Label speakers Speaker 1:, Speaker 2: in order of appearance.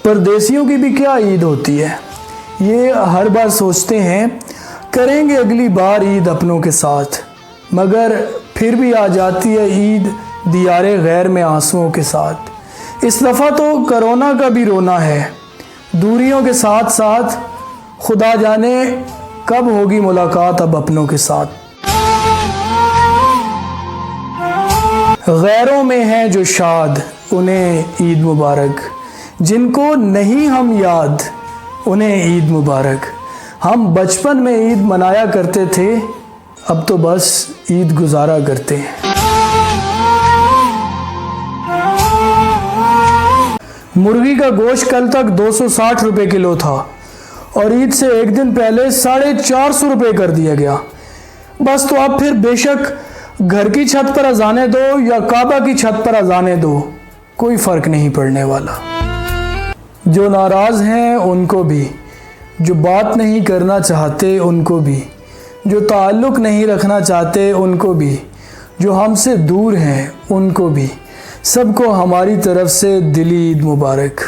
Speaker 1: پردیسیوں کی بھی کیا عید ہوتی ہے، یہ ہر بار سوچتے ہیں کریں گے اگلی بار عید اپنوں کے ساتھ، مگر پھر بھی آ جاتی ہے عید دیار غیر میں آنسوؤں کے ساتھ۔ اس دفعہ تو کرونا کا بھی رونا ہے، دوریوں کے ساتھ ساتھ خدا جانے کب ہوگی ملاقات اب اپنوں کے ساتھ۔ غیروں میں ہیں جو شاد انہیں عید مبارک، جن کو نہیں ہم یاد انہیں عید مبارک۔ ہم بچپن میں عید منایا کرتے تھے، اب تو بس عید گزارا کرتے ہیں۔ مرغی کا گوشت کل تک 260 روپے کلو تھا اور عید سے ایک دن پہلے 450 روپے کر دیا گیا۔ بس تو اب پھر بے شک گھر کی چھت پر اذانیں دو یا کعبہ کی چھت پر اذانیں دو، کوئی فرق نہیں پڑنے والا۔ جو ناراض ہیں ان کو بھی، جو بات نہیں کرنا چاہتے ان کو بھی، جو تعلق نہیں رکھنا چاہتے ان کو بھی، جو ہم سے دور ہیں ان کو بھی، سب کو ہماری طرف سے دلی عید مبارک۔